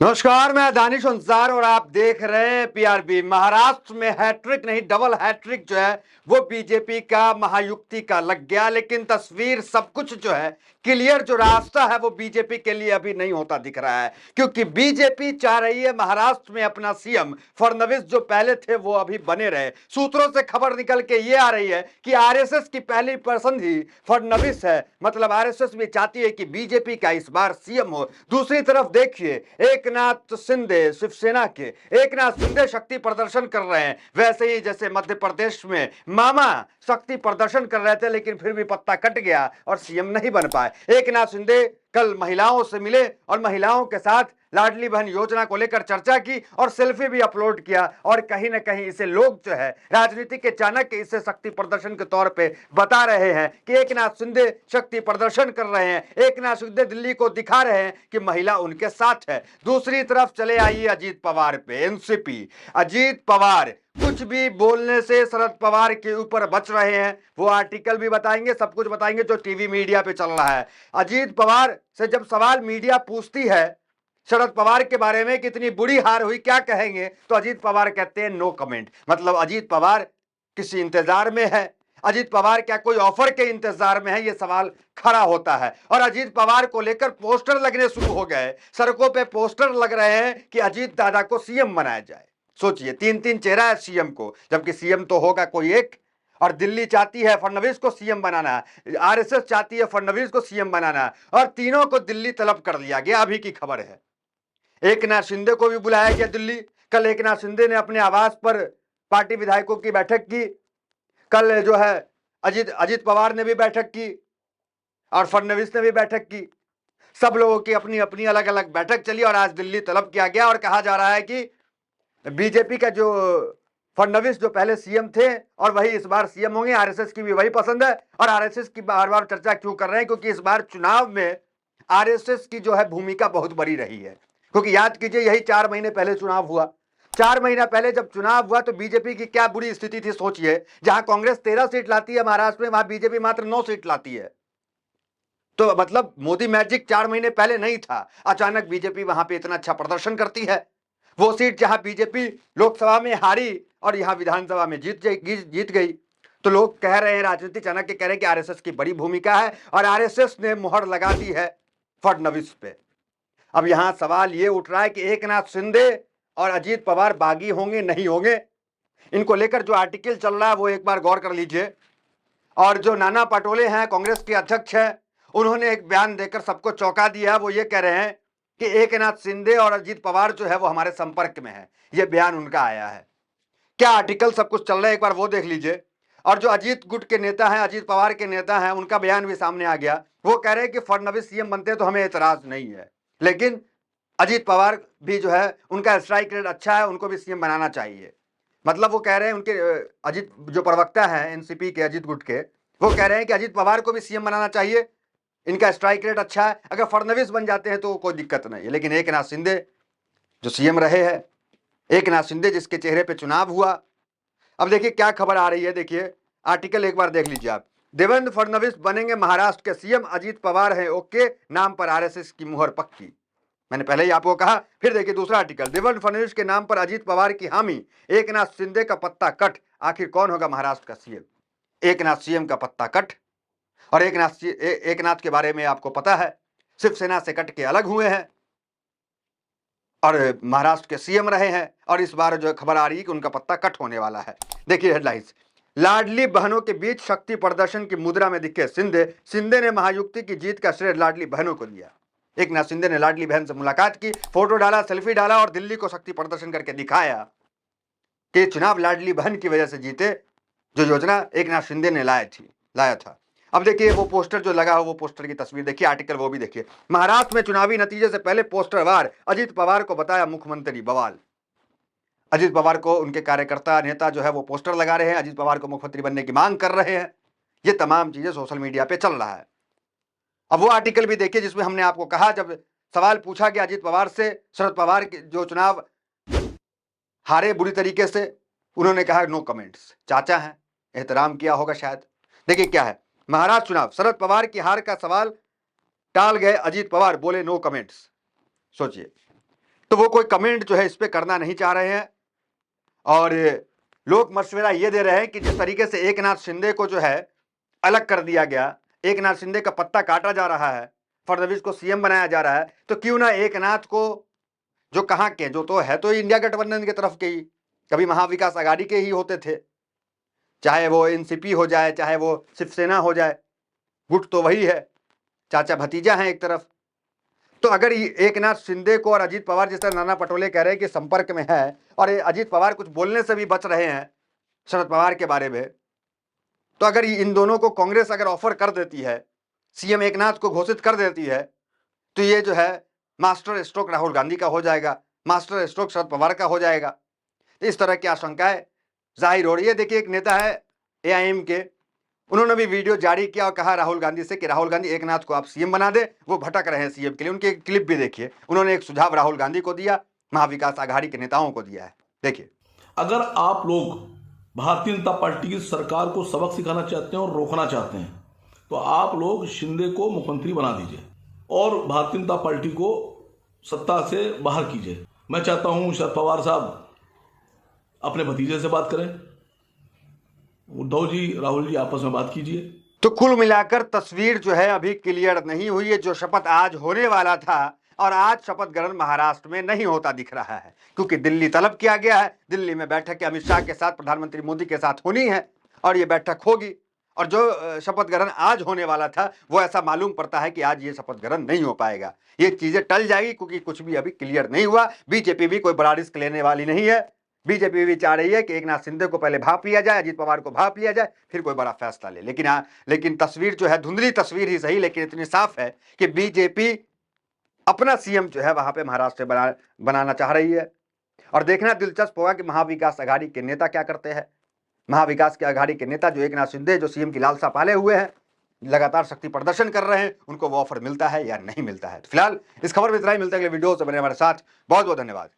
नमस्कार, मैं दानिश अंसार और आप देख रहे हैं पीआरबी। महाराष्ट्र में हैट्रिक नहीं डबल हैट्रिक जो है वो बीजेपी का महायुक्ति का लग गया, लेकिन तस्वीर सब कुछ जो है क्लियर, जो रास्ता है वो बीजेपी के लिए अभी नहीं होता दिख रहा है, क्योंकि बीजेपी चाह रही है महाराष्ट्र में अपना सीएम फडणवीस जो पहले थे वो अभी बने रहे। सूत्रों से खबर निकल के ये आ रही है कि आरएसएस की पहली पसंद ही फडणवीस है, मतलब आरएसएस भी चाहती है कि बीजेपी का इस बार सीएम हो। दूसरी तरफ देखिए, एकनाथ शिंदे, शिवसेना के एकनाथ शिंदे शक्ति प्रदर्शन कर रहे हैं, वैसे ही जैसे मध्य प्रदेश में मामा शक्ति प्रदर्शन कर रहे थे, लेकिन फिर भी पत्ता कट गया और सीएम नहीं बन पाए। एकनाथ शिंदे कल महिलाओं से मिले और महिलाओं के साथ लाडली बहन योजना को लेकर चर्चा की और सेल्फी भी अपलोड किया, और कहीं ना कहीं इसे लोग जो है राजनीति के चाणक्य इसे शक्ति प्रदर्शन के तौर पे बता रहे हैं कि एकनाथ शिंदे शक्ति प्रदर्शन कर रहे हैं, एकनाथ शिंदे दिल्ली को दिखा रहे हैं कि महिला उनके साथ है। दूसरी तरफ चले आइए अजीत पवार पे, एनसीपी। अजीत पवार कुछ भी बोलने से शरद पवार के ऊपर बच रहे हैं, वो आर्टिकल भी बताएंगे, सब कुछ बताएंगे जो टीवी मीडिया पे चल रहा है। अजीत पवार से जब सवाल मीडिया पूछती है शरद पवार के बारे में कितनी बुरी हार हुई, क्या कहेंगे, तो अजीत पवार कहते हैं नो कमेंट। मतलब अजीत पवार किसी इंतजार में है, अजीत पवार क्या कोई ऑफर के इंतजार में है, यह सवाल खड़ा होता है। और अजीत पवार को लेकर पोस्टर लगने शुरू हो गए, सड़कों पे पोस्टर लग रहे हैं कि अजीत दादा को सीएम बनाया जाए। सोचिए, तीन तीन चेहरा है सीएम को, जबकि सीएम तो होगा कोई एक। और दिल्ली चाहती है फडणवीस को सीएम बनाना, आरएसएस चाहती है फडणवीस को सीएम बनाना, और तीनों को दिल्ली तलब कर लिया गया। अभी की खबर है, एकनाथ शिंदे को भी बुलाया गया दिल्ली। कल एकनाथ शिंदे ने अपने आवास पर पार्टी विधायकों की बैठक की। कल जो है अजीत अजीत पवार ने भी बैठक की और फडणवीस ने भी बैठक की। सब लोगों की अपनी अपनी अलग अलग बैठक चली और आज दिल्ली तलब किया गया, और कहा जा रहा है कि बीजेपी का जो फडणवीस जो पहले सीएम थे और वही इस बार सीएम होंगे। आरएसएस की भी वही पसंद है, और आरएसएस की बार बार चर्चा क्यों कर रहे हैं, क्योंकि इस बार चुनाव में आरएसएस की जो है भूमिका बहुत बड़ी रही है। क्योंकि याद कीजिए, यही 4 महीने पहले चुनाव हुआ। 4 महीना पहले जब चुनाव हुआ तो बीजेपी की क्या बुरी स्थिति थी, सोचिए। जहां कांग्रेस 13 सीट लाती है महाराष्ट्र में, वहां बीजेपी मात्र 9 सीट लाती है। तो मतलब मोदी मैजिक 4 महीने पहले नहीं था, अचानक बीजेपी वहां पे इतना अच्छा प्रदर्शन करती है। वो सीट जहां बीजेपी लोकसभा में हारी और यहां विधानसभा में जीत गई। तो लोग कह रहे हैं, राजनीति चाणक्य कह रहे हैं कि आरएसएस की बड़ी भूमिका है, और आरएसएस ने मुहर लगा दी है फडणवीस पे। अब यहां सवाल ये उठ रहा है कि एकनाथ शिंदे और अजीत पवार बागी होंगे नहीं होंगे। इनको लेकर जो आर्टिकल चल रहा है वो एक बार गौर कर लीजिए। और जो नाना पटोले हैं, कांग्रेस के अध्यक्ष हैं, उन्होंने एक बयान देकर सबको चौंका दिया। वो ये कह रहे हैं कि एकनाथ शिंदे और अजीत पवार जो है वो हमारे संपर्क में है। ये बयान उनका आया है। क्या आर्टिकल सब कुछ चल रहा है, एक बार वो देख लीजिए। और जो अजीत गुट के नेता हैं, अजीत पवार के नेता हैं, उनका बयान भी सामने आ गया। वो कह रहे हैं कि फडणवीस सीएम बनते हैं तो हमें एतराज नहीं है, लेकिन अजीत पवार भी जो है उनका स्ट्राइक रेट अच्छा है, उनको भी सीएम बनाना चाहिए। मतलब वो कह रहे हैं, उनके अजीत जो प्रवक्ता है एनसीपी के अजीत गुट के, वो कह रहे हैं कि अजीत पवार को भी सीएम बनाना चाहिए, इनका स्ट्राइक रेट अच्छा है, अगर फडणवीस बन जाते हैं तो कोई दिक्कत नहीं है। लेकिन एकनाथ शिंदे जो सीएम रहे हैं, एकनाथ शिंदे जिसके चेहरे पे चुनाव हुआ। अब देखिए क्या खबर आ रही है, देखिए आर्टिकल एक बार देख लीजिए आप। देवेंद्र फडणवीस बनेंगे महाराष्ट्र के सीएम, अजीत पवार है ओके, नाम पर आरएसएस की मुहर पक्की। मैंने पहले ही आपको कहा। फिर देखिए दूसरा आर्टिकल, देवेंद्र फडणवीस के नाम पर अजीत पवार की हामी, एकनाथ शिंदे का पत्ता कट, आखिर कौन होगा महाराष्ट्र का सीएम। एकनाथ सीएम का पत्ता कट। और एकनाथ के बारे में आपको पता है, शिवसेना से कट के अलग हुए हैं और महाराष्ट्र के सीएम रहे हैं, और इस बार जो खबर आ रही है कि उनका पत्ता कट होने वाला है। देखिए हेडलाइंस, लाडली बहनों के बीच शक्ति प्रदर्शन की मुद्रा में दिखे शिंदे, शिंदे ने महायुक्ति की जीत का श्रेय लाडली बहनों को दिया। एकनाथ शिंदे ने लाडली बहन से मुलाकात की, फोटो डाला, सेल्फी डाला और दिल्ली को शक्ति प्रदर्शन करके दिखाया कि चुनाव लाडली बहन की वजह से जीते, जो योजना एकनाथ शिंदे ने लाया था। अब देखिए वो पोस्टर जो लगा हो, वो पोस्टर की तस्वीर देखिए, आर्टिकल वो भी देखिए। महाराष्ट्र में चुनावी नतीजे से पहले पोस्टर वार, अजीत पवार को बताया मुख्यमंत्री, बवाल। अजीत पवार को उनके कार्यकर्ता नेता जो है वो पोस्टर लगा रहे हैं, अजीत पवार को मुख्यमंत्री बनने की मांग कर रहे हैं। ये तमाम चीजें सोशल मीडिया पे चल रहा है। अब वो आर्टिकल भी देखिए जिसमें हमने आपको कहा, जब सवाल पूछा गया अजीत पवार से, शरद पवार के जो चुनाव हारे बुरी तरीके से, उन्होंने कहा नो कमेंट्स, चाचा हैं, एहतराम किया होगा शायद। देखिए क्या है, महाराष्ट्र चुनाव, शरद पवार की हार का सवाल टाल गए अजीत पवार, बोले नो कमेंट्स। सोचिए, तो वो कोई कमेंट जो है इस पे करना नहीं चाह रहे हैं। और लोग मशवरा ये दे रहे हैं कि जिस तरीके से एकनाथ शिंदे को जो है अलग कर दिया गया, एकनाथ शिंदे का पत्ता काटा जा रहा है, फडणवीस को सीएम बनाया जा रहा है, तो क्यों ना एकनाथ को, जो कहां के, जो तो है तो इंडिया गठबंधन की तरफ के ही, कभी महाविकास आघाड़ी के ही होते थे, चाहे वो एनसीपी हो जाए, चाहे वो शिवसेना हो जाए, गुट तो वही है, चाचा भतीजा हैं एक तरफ। तो अगर एकनाथ शिंदे को और अजीत पवार, जिस तरह नाना पटोले कह रहे हैं कि संपर्क में है, और अजीत पवार कुछ बोलने से भी बच रहे हैं शरद पवार के बारे में, तो अगर इन दोनों को कांग्रेस अगर ऑफर कर देती है, सीएम एकनाथ को घोषित कर देती है, तो ये जो है मास्टर स्ट्रोक राहुल गांधी का हो जाएगा, मास्टर स्ट्रोक शरद पवार का हो जाएगा। इस तरह की आशंकाएं जाहिर हो रही है। देखिए, एक नेता है एआईएम के, उन्होंने भी वीडियो जारी किया और कहा राहुल गांधी से कि राहुल गांधी एकनाथ को आप सीएम बना दे, वो भटक रहे हैं सीएम के लिए। उनके क्लिप भी देखिए, उन्होंने एक सुझाव राहुल गांधी को दिया, महाविकास आघाड़ी के नेताओं को दिया है, देखिए। अगर आप लोग भारतीय जनता पार्टी की सरकार को सबक सिखाना चाहते हैं और रोकना चाहते हैं, तो आप लोग शिंदे को मुख्यमंत्री बना दीजिए और भारतीय जनता पार्टी को सत्ता से बाहर कीजिए। मैं चाहता हूं शरद पवार साहब अपने भतीजे से बात करें, उद्धव जी, राहुल जी आपस में बात कीजिए। तो कुल मिलाकर तस्वीर जो है अभी क्लियर नहीं हुई है। जो शपथ आज होने वाला था, और आज शपथ ग्रहण महाराष्ट्र में नहीं होता दिख रहा है, क्योंकि दिल्ली तलब किया गया है। दिल्ली में बैठक अमित शाह के साथ, प्रधानमंत्री मोदी के साथ होनी है, और ये बैठक होगी। और जो शपथ ग्रहण आज होने वाला था, वो ऐसा मालूम पड़ता है कि आज ये शपथ ग्रहण नहीं हो पाएगा। ये चीजें टल जाएगी, क्योंकि कुछ भी अभी क्लियर नहीं हुआ। बीजेपी भी कोई बड़ा रिस्क लेने वाली नहीं है। बीजेपी भी चाह रही है कि एकनाथ शिंदे को पहले भाप लिया जाए, अजीत पवार को भाप लिया जाए, फिर कोई बड़ा फैसला ले। लेकिन तस्वीर जो है, धुंधली तस्वीर ही सही, लेकिन इतनी साफ है कि बीजेपी अपना सीएम जो है वहां पे महाराष्ट्र बनाना चाह रही है। और देखना दिलचस्प होगा कि महाविकास आघाड़ी के नेता क्या करते हैं। महाविकास के आघाड़ी के नेता जो एकनाथ शिंदे, जो सीएम की लालसा पाले हुए हैं, लगातार शक्ति प्रदर्शन कर रहे हैं, उनको वो ऑफर मिलता है या नहीं मिलता है। तो फिलहाल इस खबर में इतना ही, मिलता है अगले वीडियो से। बने हमारे साथ, बहुत बहुत धन्यवाद।